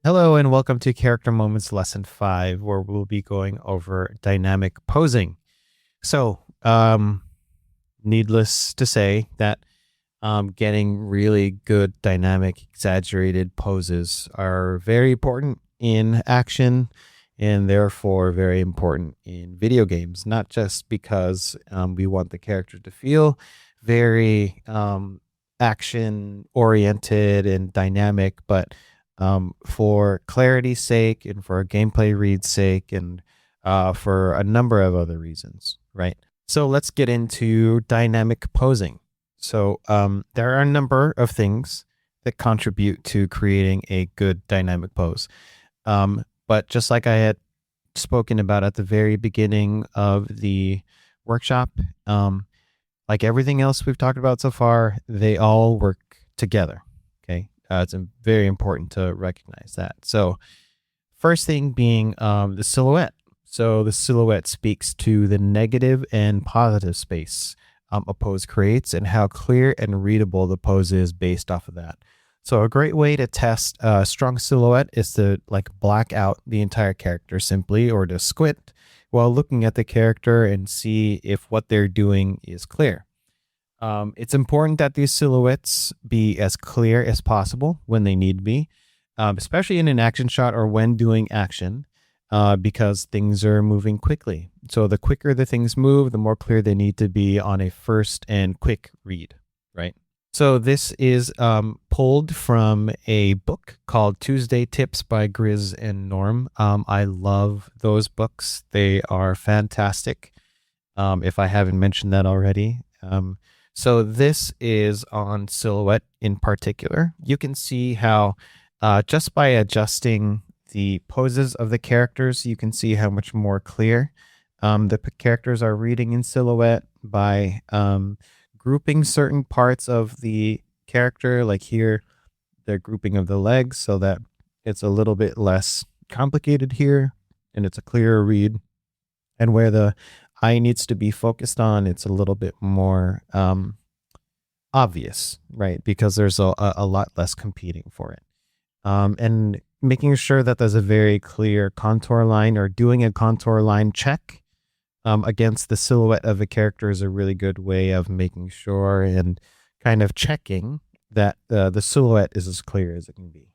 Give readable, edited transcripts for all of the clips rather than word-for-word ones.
Hello and welcome to Character Moments Lesson 5, where we'll be going over dynamic posing. So, needless to say that getting really good dynamic, exaggerated poses are very important in action and therefore very important in video games, not just because we want the character to feel very action oriented and dynamic, but for clarity's sake and for a gameplay read's sake and for a number of other reasons, right? So let's get into dynamic posing. So there are a number of things that contribute to creating a good dynamic pose. But just like I had spoken about at the very beginning of the workshop, like everything else we've talked about so far, they all work together. Okay. It's very important to recognize that. So, first thing being the silhouette. So, the silhouette speaks to the negative and positive space a pose creates and how clear and readable the pose is based off of that. So, a great way to test a strong silhouette is to like black out the entire character simply or to squint while looking at the character and see if what they're doing is clear. It's important that these silhouettes be as clear as possible when they need to be, especially in an action shot or when doing action, because things are moving quickly. So the quicker the things move, the more clear they need to be on a first and quick read, right? So this is pulled from a book called Tuesday Tips by Grizz and Norm. I love those books. They are fantastic. If I haven't mentioned that already. So this is on silhouette in particular. You can see how just by adjusting the poses of the characters, you can see how much more clear the characters are reading in silhouette by grouping certain parts of the character. Like here, the grouping of the legs so that it's a little bit less complicated here and it's a clearer read. And where the eye needs to be focused on, it's a little bit more obvious, right? Because there's a lot less competing for it. And making sure that there's a very clear contour line or doing a contour line check against the silhouette of a character is a really good way of making sure and kind of checking that the silhouette is as clear as it can be.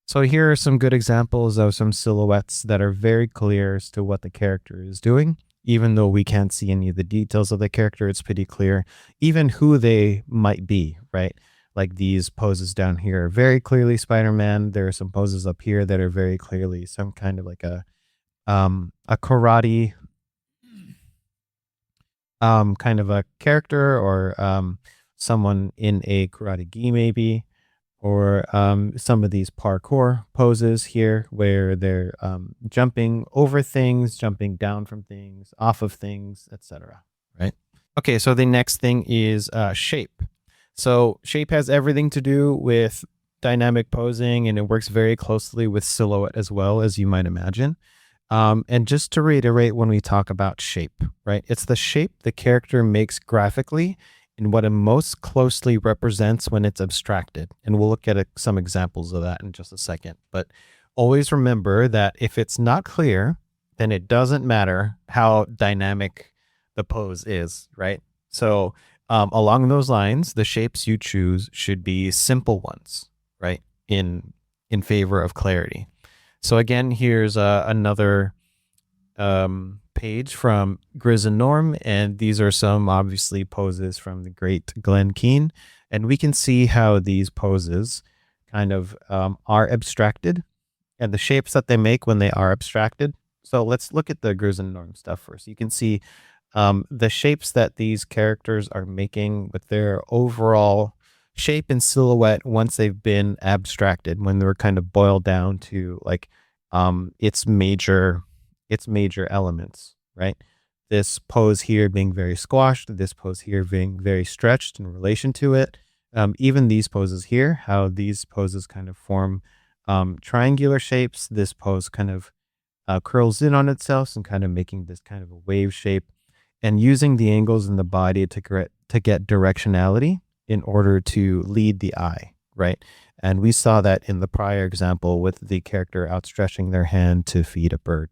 So here are some good examples of some silhouettes that are very clear as to what the character is doing. Even though we can't see any of the details of the character, it's pretty clear, even who they might be, right? Like these poses down here are very clearly Spider-Man. There are some poses up here that are very clearly some kind of like a karate kind of a character or someone in a karate gi maybe, or some of these parkour poses here where they're jumping over things, jumping down from things, off of things, etc. Right? Okay, so the next thing is shape. So shape has everything to do with dynamic posing, and it works very closely with silhouette as well, as you might imagine. And just to reiterate, when we talk about shape, right? It's the shape the character makes graphically and what it most closely represents when it's abstracted. And we'll look at some examples of that in just a second. But always remember that if it's not clear, then it doesn't matter how dynamic the pose is, right? So along those lines, the shapes you choose should be simple ones, right? In favor of clarity. So again, here's another page from Grizz and Norm, and these are some obviously poses from the great Glenn Keane, and we can see how these poses kind of are abstracted and the shapes that they make when they are abstracted. So let's look at the Grizz and Norm stuff first. You can see the shapes that these characters are making with their overall shape and silhouette once they've been abstracted, when they're kind of boiled down to like its major elements, right? This pose here being very squashed, this pose here being very stretched in relation to it. Even these poses here, how these poses kind of form triangular shapes. This pose kind of curls in on itself and kind of making this kind of a wave shape, and using the angles in the body to get directionality in order to lead the eye, right? And we saw that in the prior example with the character outstretching their hand to feed a bird.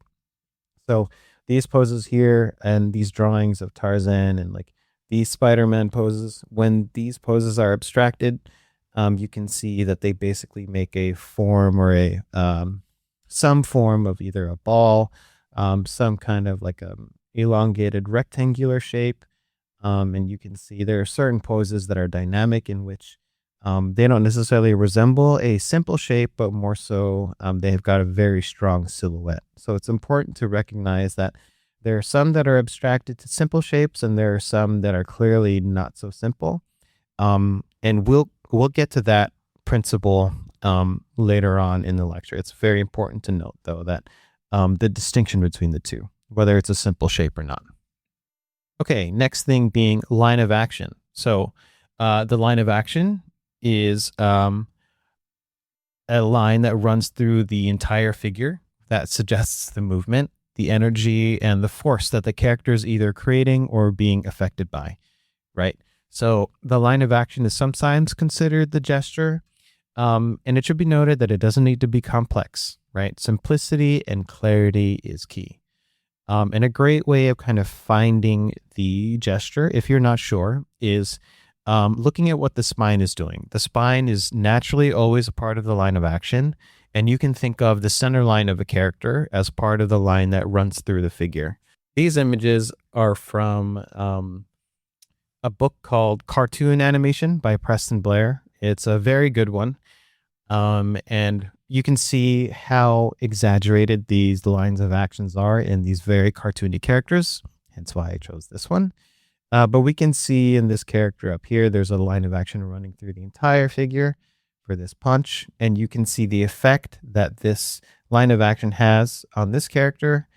So these poses here and these drawings of Tarzan and like these Spider-Man poses, when these poses are abstracted, you can see that they basically make a form or a some form of either a ball, some kind of like a elongated rectangular shape. And you can see there are certain poses that are dynamic in which they don't necessarily resemble a simple shape, but more so they've got a very strong silhouette. So it's important to recognize that there are some that are abstracted to simple shapes, and there are some that are clearly not so simple. And we'll get to that principle later on in the lecture. It's very important to note, though, that the distinction between the two, whether it's a simple shape or not. Okay, next thing being line of action. So the line of action is a line that runs through the entire figure that suggests the movement, the energy, and the force that the character is either creating or being affected by, right? So the line of action is sometimes considered the gesture, and it should be noted that it doesn't need to be complex, right? Simplicity and clarity is key. And a great way of kind of finding the gesture, if you're not sure, is looking at what the spine is doing. The spine is naturally always a part of the line of action, and you can think of the center line of a character as part of the line that runs through the figure. These images are from a book called Cartoon Animation by Preston Blair. It's a very good one. And you can see how exaggerated these lines of actions are in these very cartoony characters, hence why I chose this one. But we can see in this character up here, there's a line of action running through the entire figure for this punch. And you can see the effect that this line of action has on this character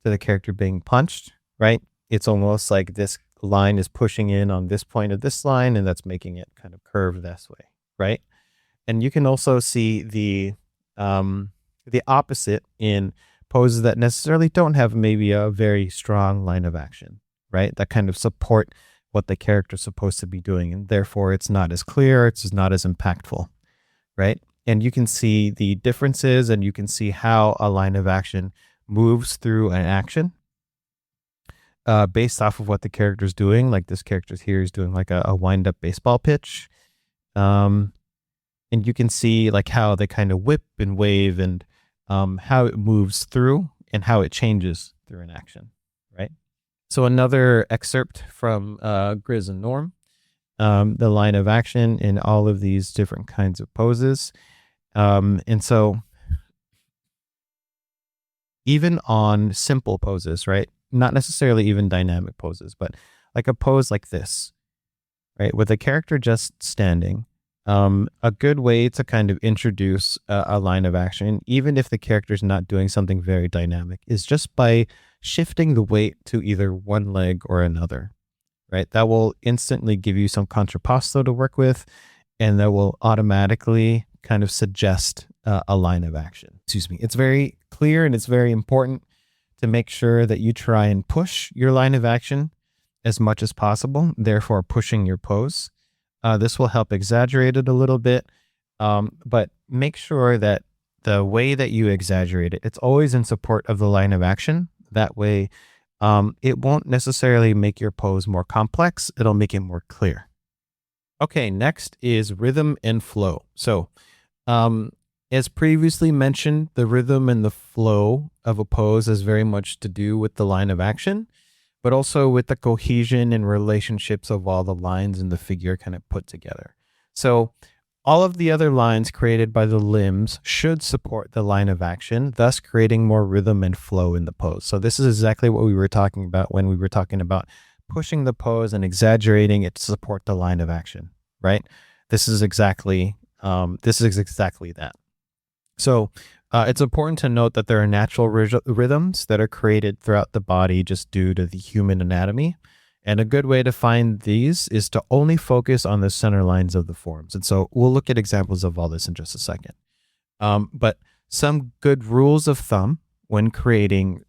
to the character being punched, right? It's almost like this line is pushing in on this point of this line, and that's making it kind of curve this way, right? And you can also see the opposite in poses that necessarily don't have maybe a very strong line of action, right? That kind of support what the character's supposed to be doing, and therefore it's not as clear, it's not as impactful, right? And you can see the differences, and you can see how a line of action moves through an action based off of what the character's doing. Like this character here is doing like a wind-up baseball pitch. And you can see like how they kind of whip and wave and how it moves through and how it changes through an action, right? So another excerpt from Grizz and Norm, the line of action in all of these different kinds of poses. And so even on simple poses, right? Not necessarily even dynamic poses, but like a pose like this, right? With the character just standing, a good way to kind of introduce a line of action, even if the character's not doing something very dynamic, is just by shifting the weight to either one leg or another, right? That will instantly give you some contrapposto to work with, and that will automatically kind of suggest a line of action. Excuse me. It's very clear, and it's very important to make sure that you try and push your line of action as much as possible, therefore pushing your pose. This will help exaggerate it a little bit, but make sure that the way that you exaggerate it, it's always in support of the line of action. That way, it won't necessarily make your pose more complex. It'll make it more clear. Okay, next is rhythm and flow. So, as previously mentioned, the rhythm and the flow of a pose has very much to do with the line of action, but also with the cohesion and relationships of all the lines in the figure kind of put together. So all of the other lines created by the limbs should support the line of action, thus creating more rhythm and flow in the pose. So this is exactly what we were talking about when we were talking about pushing the pose and exaggerating it to support the line of action, right? This is exactly that. So it's important to note that there are natural rhythms that are created throughout the body just due to the human anatomy. And a good way to find these is to only focus on the center lines of the forms. And so we'll look at examples of all this in just a second. But some good rules of thumb when creating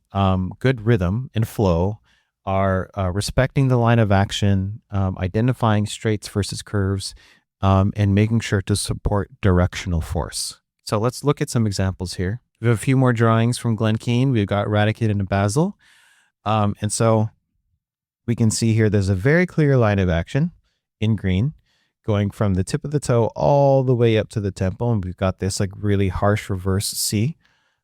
good rhythm and flow are respecting the line of action, identifying straights versus curves, and making sure to support directional force. So let's look at some examples here. We have a few more drawings from Glen Keane. We've got Rattata and Basil. And so we can see here there's a very clear line of action in green going from the tip of the toe all the way up to the temple. And we've got this like really harsh reverse C.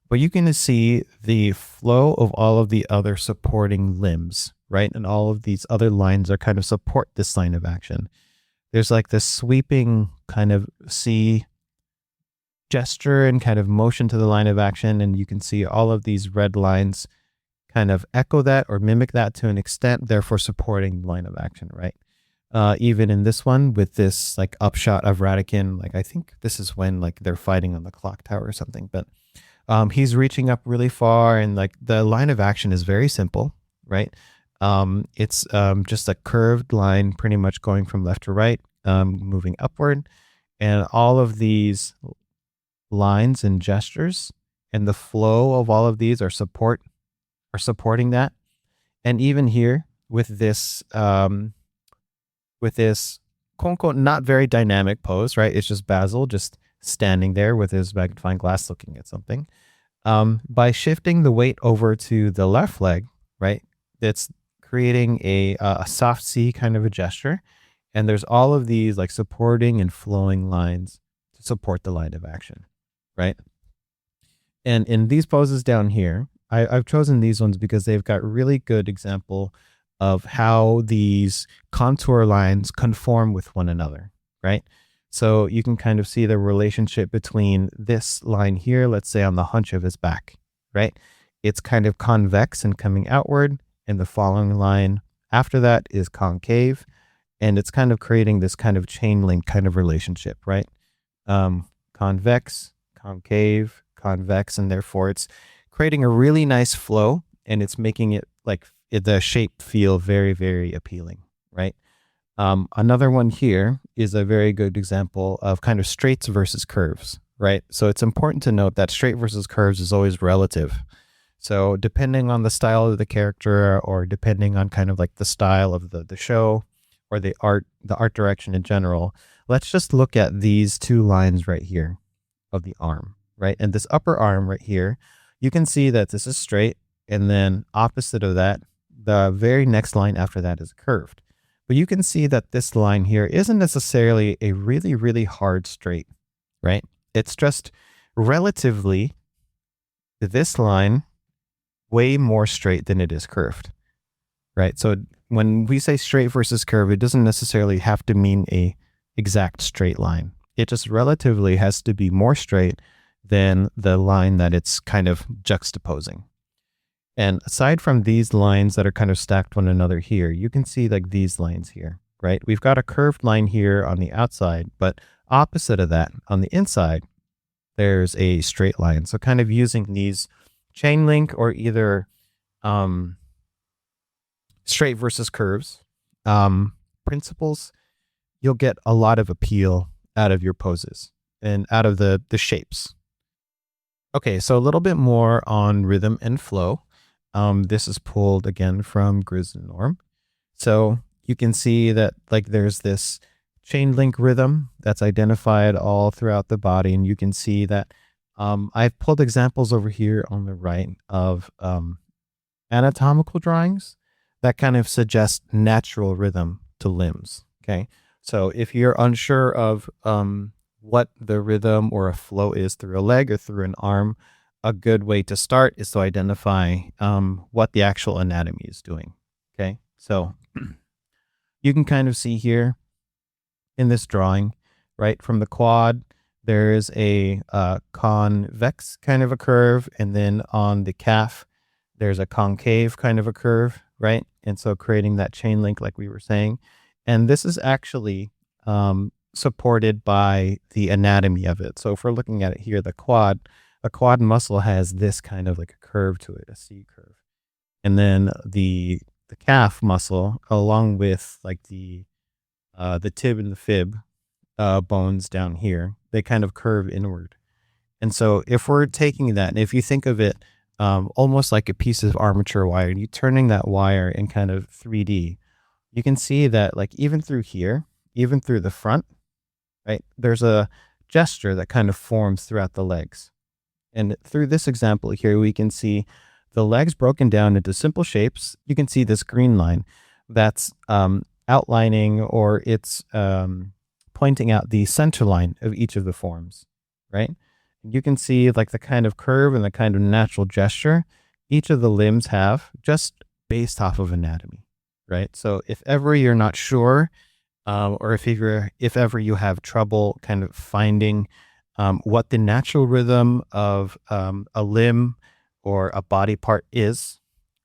But you can see the flow of all of the other supporting limbs, right? And all of these other lines are kind of support this line of action. There's like this sweeping kind of C gesture and kind of motion to the line of action. And you can see all of these red lines kind of echo that or mimic that to an extent, therefore supporting the line of action, right? Even in this one with this like upshot of Ratikin, like I think this is when like they're fighting on the clock tower or something, but he's reaching up really far and like the line of action is very simple, right? It's just a curved line pretty much going from left to right, moving upward. And all of these lines and gestures and the flow of all of these are supporting that. And even here with this quote unquote not very dynamic pose, right? It's just Basil just standing there with his magnifying glass looking at something. By shifting the weight over to the left leg, right? It's creating a soft C kind of a gesture. And there's all of these like supporting and flowing lines to support the line of action, right? And in these poses down here, I've chosen these ones because they've got really good example of how these contour lines conform with one another, right? So you can kind of see the relationship between this line here, let's say on the hunch of his back, right? It's kind of convex and coming outward, and the following line after that is concave, and it's kind of creating this kind of chain link kind of relationship, right? Convex, concave, convex, and therefore it's creating a really nice flow, and it's making it like the shape feel very, very appealing, right? Another one here is a very good example of kind of straights versus curves, right? So it's important to note that straight versus curves is always relative. So depending on the style of the character or depending on kind of like the style of the show or the art direction in general, let's just look at these two lines right here of the arm, right? And this upper arm right here, you can see that this is straight, and then opposite of that, the very next line after that is curved. But you can see that this line here isn't necessarily a really, really hard straight, right? It's just relatively to this line way more straight than it is curved, right? So when we say straight versus curve, it doesn't necessarily have to mean a exact straight line. It just relatively has to be more straight than the line that it's kind of juxtaposing. And aside from these lines that are kind of stacked one another here, you can see like these lines here, right? We've got a curved line here on the outside, but opposite of that, on the inside, there's a straight line. So kind of using these chain link or either straight versus curves principles, you'll get a lot of appeal out of your poses and out of the shapes. Okay, so a little bit more on rhythm and flow. This is pulled again from Grizz and Norm. So you can see that like there's this chain link rhythm that's identified all throughout the body. And you can see that I've pulled examples over here on the right of anatomical drawings that kind of suggest natural rhythm to limbs. Okay, so if you're unsure of what the rhythm or a flow is through a leg or through an arm, a good way to start is to identify what the actual anatomy is doing. Okay, so you can kind of see here in this drawing, right, from the quad, there is a convex kind of a curve, and then on the calf, there's a concave kind of a curve, right? And so creating that chain link like we were saying. And this is actually supported by the anatomy of it. So if we're looking at it here, a quad muscle has this kind of like a curve to it, a C curve. And then the calf muscle, along with like the tib and the fib bones down here, they kind of curve inward. And so if we're taking that, and if you think of it almost like a piece of armature wire, and you turning that wire in kind of 3D, you can see that like even through here, even through the front, right? There's a gesture that kind of forms throughout the legs. And through this example here, we can see the legs broken down into simple shapes. You can see this green line that's outlining, or it's pointing out the center line of each of the forms, right? You can see like the kind of curve and the kind of natural gesture each of the limbs have just based off of anatomy, right? So if ever you're not sure, or if ever you have trouble kind of finding what the natural rhythm of a limb or a body part is,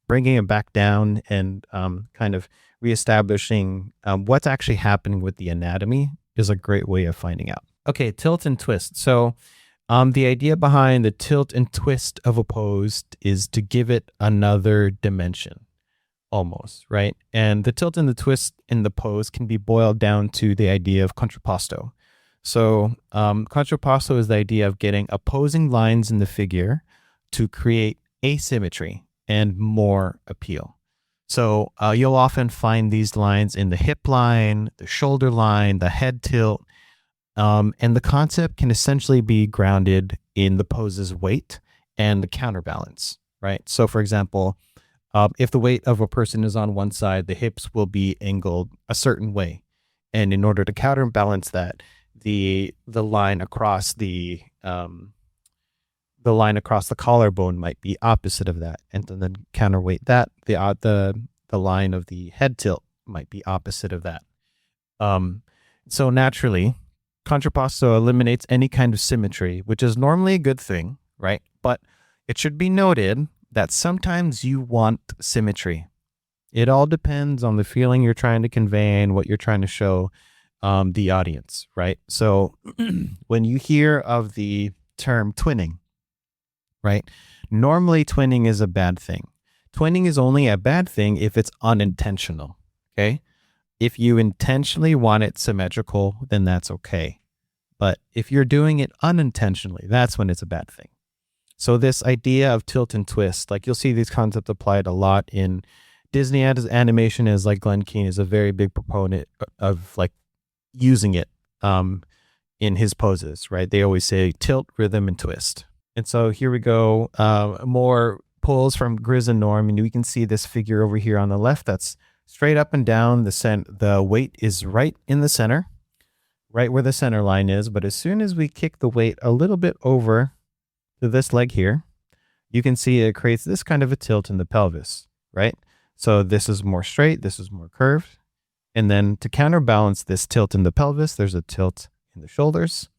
bringing it back down and kind of reestablishing what's actually happening with the anatomy is a great way of finding out. Okay, tilt and twist. So the idea behind the tilt and twist of a pose is to give it another dimension, almost, right? And the tilt and the twist in the pose can be boiled down to the idea of contrapposto. So contrapposto is the idea of getting opposing lines in the figure to create asymmetry and more appeal. So you'll often find these lines in the hip line, the shoulder line, the head tilt, and the concept can essentially be grounded in the pose's weight and the counterbalance, right? So for example, if the weight of a person is on one side, the hips will be angled a certain way. And in order to counterbalance that, the line across the line across the collarbone might be opposite of that, and then counterweight that the line of the head tilt might be opposite of that. So naturally, contrapposto eliminates any kind of symmetry, which is normally a good thing, right? But it should be noted that sometimes you want symmetry. It all depends on the feeling you're trying to convey and what you're trying to show the audience, right? So when you hear of the term twinning, right? Normally twinning is a bad thing. Twinning is only a bad thing if it's unintentional, okay? If you intentionally want it symmetrical, then that's okay. But if you're doing it unintentionally, that's when it's a bad thing. So this idea of tilt and twist, like you'll see these concepts applied a lot in Disney animation, is like Glenn Keane is a very big proponent of like using it in his poses, right? They always say tilt, rhythm, and twist. And so here we go, more pulls from Grizz and Norm, and we can see this figure over here on the left that's straight up and down. The weight is right in the center, right where the center line is. But as soon as we kick the weight a little bit over to this leg here, you can see it creates this kind of a tilt in the pelvis, right? So this is more straight, this is more curved. And then to counterbalance this tilt in the pelvis, there's a tilt in the shoulders.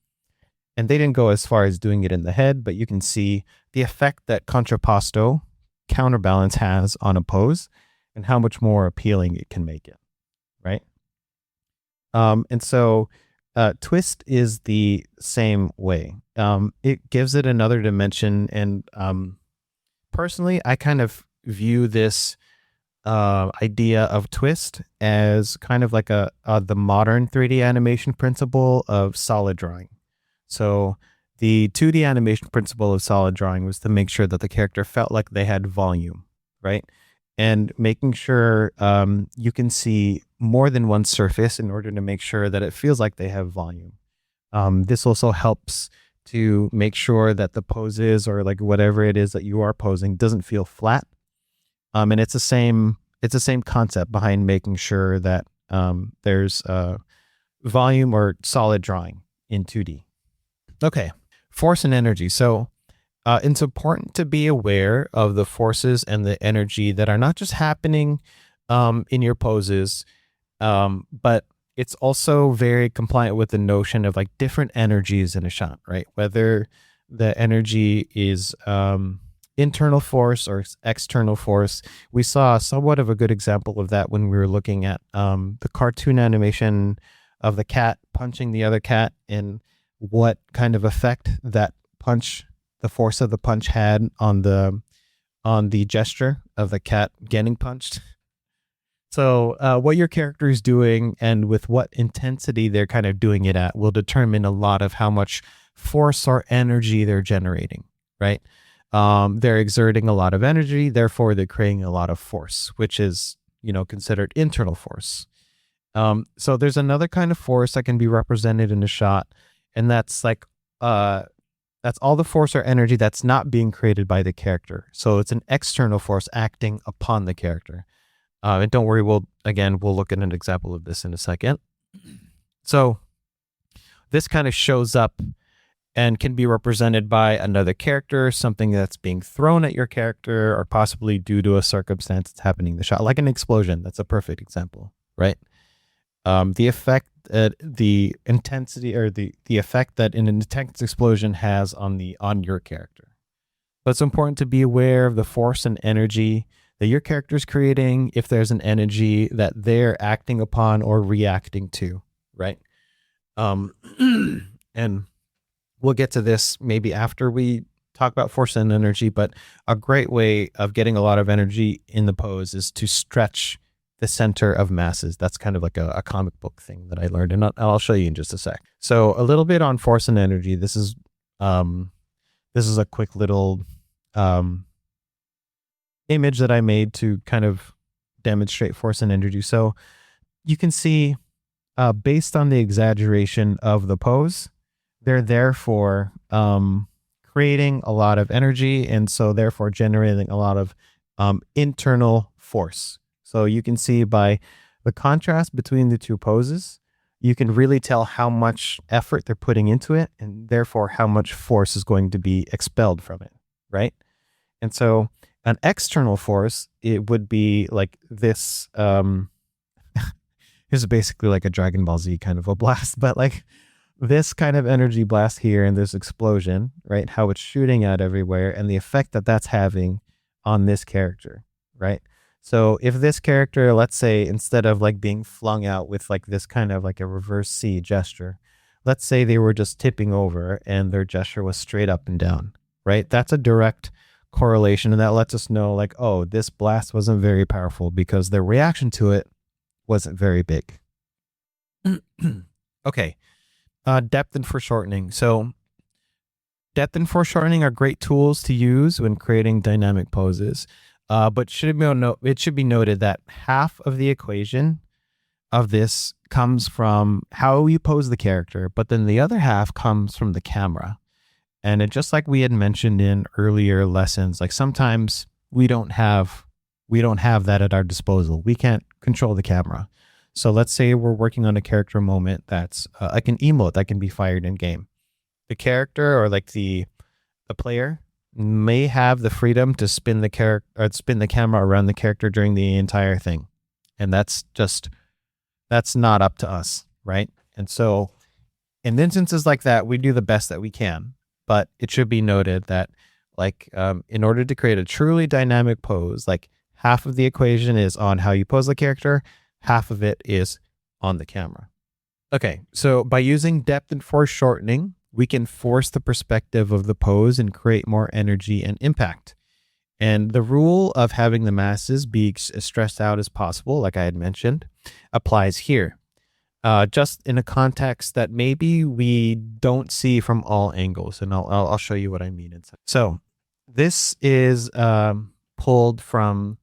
And they didn't go as far as doing it in the head, but you can see the effect that contrapposto, counterbalance, has on a pose and how much more appealing it can make it, right? And so twist is the same way. It gives it another dimension. And personally, I kind of view this idea of twist as kind of like the modern 3D animation principle of solid drawing. So the 2D animation principle of solid drawing was to make sure that the character felt like they had volume, right? And making sure you can see more than one surface in order to make sure that it feels like they have volume. This also helps to make sure that the poses, or like whatever it is that you are posing, doesn't feel flat. And it's the same concept behind making sure that there's volume or solid drawing in 2D. Okay, force and energy. So it's important to be aware of the forces and the energy that are not just happening in your poses, but it's also very compliant with the notion of like different energies in a shot, right? Whether the energy is internal force or external force. We saw somewhat of a good example of that when we were looking at the cartoon animation of the cat punching the other cat, and what kind of effect that punch, the force of the punch, had on the gesture of the cat getting punched. So what your character is doing and with what intensity they're kind of doing it at will determine a lot of how much force or energy they're generating, right? They're exerting a lot of energy, therefore they're creating a lot of force, which is, considered internal force. So there's another kind of force that can be represented in a shot, and that's all the force or energy that's not being created by the character. So it's an external force acting upon the character. And don't worry, we'll look at an example of this in a second. So this kind of shows up and can be represented by another character, something that's being thrown at your character, or possibly due to a circumstance that's happening in the shot, like an explosion. That's a perfect example, right? The effect, the intensity, or the effect that an intense explosion has on your character. But it's important to be aware of the force and energy that your character is creating, if there's an energy that they're acting upon or reacting to, right? And we'll get to this maybe after we talk about force and energy, but a great way of getting a lot of energy in the pose is to stretch the center of masses. That's kind of like a comic book thing that I learned, and I'll show you in just a sec. So a little bit on force and energy. This is a quick little image that I made to kind of demonstrate force and energy. So you can see, based on the exaggeration of the pose, they're therefore creating a lot of energy, and so therefore generating a lot of internal force. So you can see by the contrast between the two poses, you can really tell how much effort they're putting into it, and therefore how much force is going to be expelled from it, right? And so an external force, it would be like this. This is basically like a Dragon Ball Z kind of a blast, but like this kind of energy blast here and this explosion, right? How it's shooting out everywhere and the effect that that's having on this character, right? So if this character, let's say, instead of like being flung out with like this kind of like a reverse C gesture, let's say they were just tipping over and their gesture was straight up and down, right? That's a direct correlation, and that lets us know like, oh, this blast wasn't very powerful because their reaction to it wasn't very big. Okay. Depth and foreshortening. So depth and foreshortening are great tools to use when creating dynamic poses. But it should be noted that half of the equation of this comes from how you pose the character, but then the other half comes from the camera. And just like we had mentioned in earlier lessons, like sometimes we don't have that at our disposal. We can't control the camera. So let's say we're working on a character moment that's like an emote that can be fired in game. The character, or like the player, may have the freedom to spin the camera around the character during the entire thing, and that's not up to us, right? And so in instances like that, we do the best that we can, but it should be noted that like in order to create a truly dynamic pose, like half of the equation is on how you pose the character, half of it is on the camera. Okay, so by using depth and foreshortening, we can force the perspective of the pose and create more energy and impact. And the rule of having the masses be as stressed out as possible, like I had mentioned, applies here. Just in a context that maybe we don't see from all angles, and I'll show you what I mean. So this is pulled from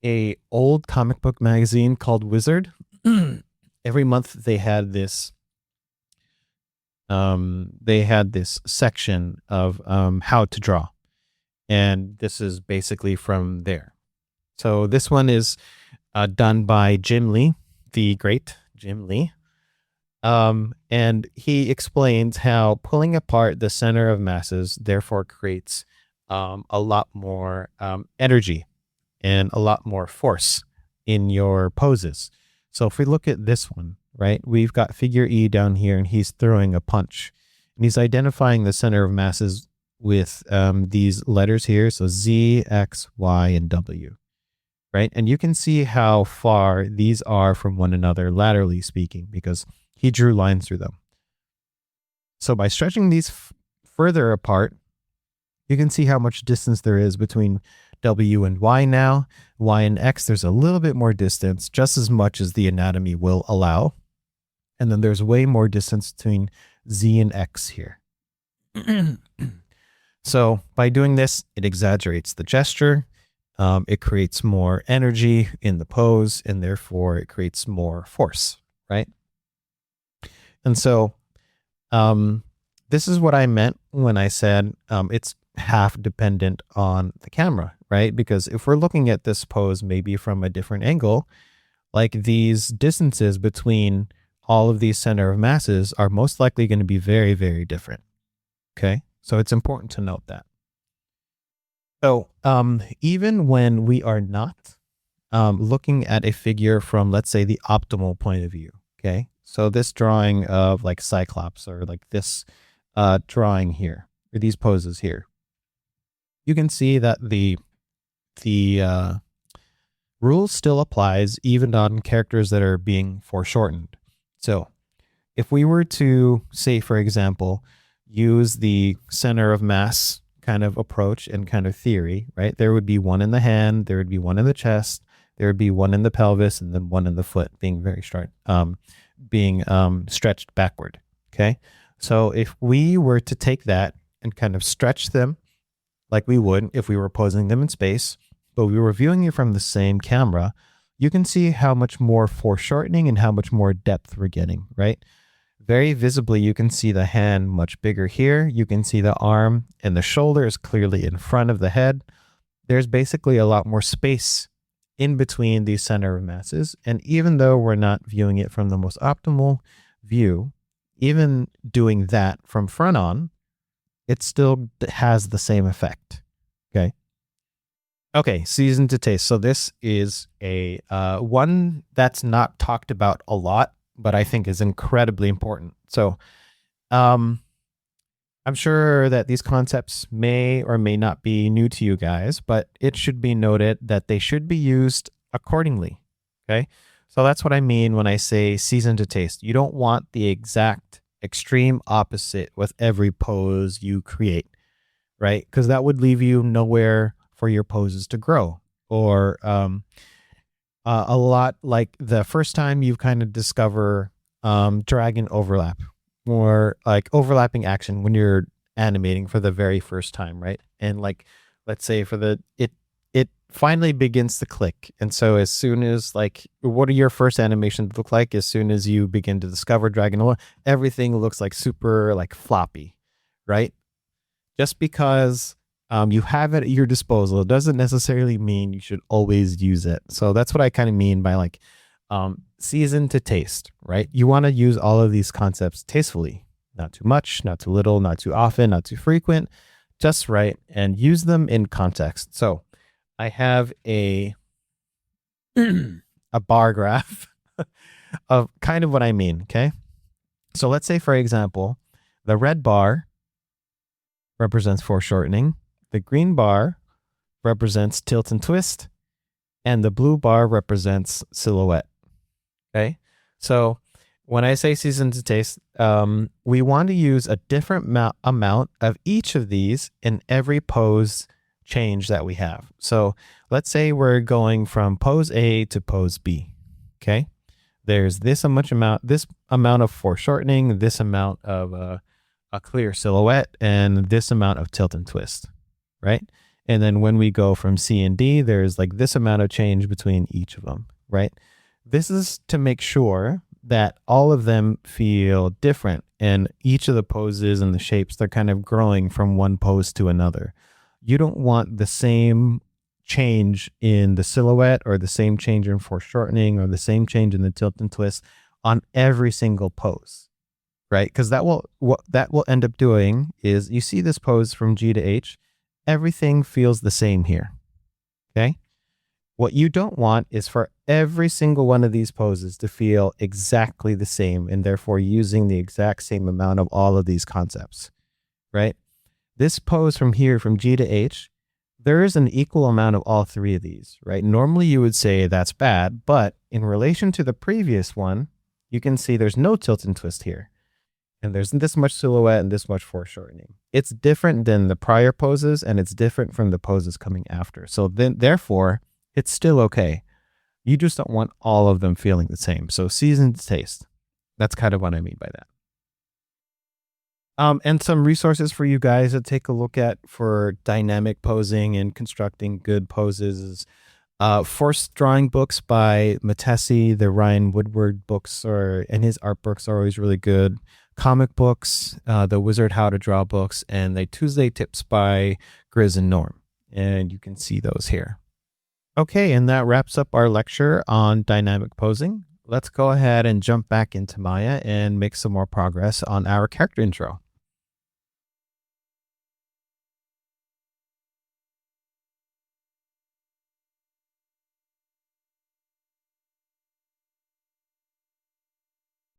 a old comic book magazine called Wizard. Every month they had this section of how to draw, and this is basically from there. So this one is done by Jim Lee, the great Jim Lee, and he explains how pulling apart the center of masses therefore creates a lot more energy and a lot more force in your poses. So if we look at this one, right, we've got figure E down here, and he's throwing a punch, and he's identifying the center of masses with these letters here. So Z, X, Y, and W, right? And you can see how far these are from one another, laterally speaking, because he drew lines through them. So by stretching these further apart, you can see how much distance there is between W and Y now. Y and X, there's a little bit more distance, just as much as the anatomy will allow. And then there's way more distance between Z and X here. So by doing this, it exaggerates the gesture. it creates more energy in the pose, and therefore it creates more force, right? And so this is what I meant when I said it's half dependent on the camera, right? Because if we're looking at this pose maybe from a different angle, like these distances between all of these center of masses are most likely going to be very, very different. Okay. So it's important to note that. So even when we are not looking at a figure from, let's say, the optimal point of view. Okay. So this drawing of like Cyclops, or like this drawing here, or these poses here, you can see that the rule still applies even on characters that are being foreshortened. So if we were to, say, for example, use the center of mass kind of approach and kind of theory, right? There would be one in the hand, there would be one in the chest, there would be one in the pelvis, and then one in the foot being very short, being stretched backward. Okay. So if we were to take that and kind of stretch them like we would if we were posing them in space, but we were viewing it from the same camera, you can see how much more foreshortening and how much more depth we're getting, right? Very visibly, you can see the hand much bigger here. You can see the arm and the shoulder is clearly in front of the head. There's basically a lot more space in between these center of masses. And even though we're not viewing it from the most optimal view, even doing that from front on, it still has the same effect. Okay. Okay, season to taste. So this is a one that's not talked about a lot, but I think is incredibly important. So I'm sure that these concepts may or may not be new to you guys, but it should be noted that they should be used accordingly. Okay. So that's what I mean when I say season to taste. You don't want the exact extreme opposite with every pose you create, right? Because that would leave you nowhere for your poses to grow, or a lot like the first time you kind of discover dragon overlap, or like overlapping action when you're animating for the very first time, right? And like, let's say for it finally begins to click. And so as soon as, like, what do your first animations look like? As soon as you begin to discover dragon, everything looks like super like floppy, right? Just because you have it at your disposal doesn't necessarily mean you should always use it. So that's what I kind of mean by like season to taste, right? You want to use all of these concepts tastefully, not too much, not too little, not too often, not too frequent, just right, and use them in context. So I have a bar graph of kind of what I mean. Okay. So let's say, for example, the red bar represents foreshortening. The green bar represents tilt and twist, and the blue bar represents silhouette. Okay. So when I say season to taste, we want to use a different amount of each of these in every pose change that we have. So let's say we're going from pose A to pose B. Okay. There's this amount of foreshortening, this amount of a clear silhouette, and this amount of tilt and twist, right? And then when we go from C and D, there's like this amount of change between each of them, right? This is to make sure that all of them feel different, and each of the poses and the shapes, they're kind of growing from one pose to another. You don't want the same change in the silhouette, or the same change in foreshortening, or the same change in the tilt and twist on every single pose, right? Because what that will end up doing is, you see this pose from G to H, everything feels the same here. Okay. What you don't want is for every single one of these poses to feel exactly the same, and therefore using the exact same amount of all of these concepts, right? This pose from here, from G to H, there is an equal amount of all three of these, right? Normally you would say that's bad, but in relation to the previous one, you can see there's no tilt and twist here. And there's this much silhouette and this much foreshortening. It's different than the prior poses, and it's different from the poses coming after. So then, therefore, it's still okay. You just don't want all of them feeling the same. So season to taste. That's kind of what I mean by that. And some resources for you guys to take a look at for dynamic posing and constructing good poses is forced drawing books by Matesi. The Ryan Woodward books and his art books are always really good. Comic books, the Wizard How to Draw books, and the Tuesday Tips by Grizz and Norm. And you can see those here. Okay, and that wraps up our lecture on dynamic posing. Let's go ahead and jump back into Maya and make some more progress on our character intro.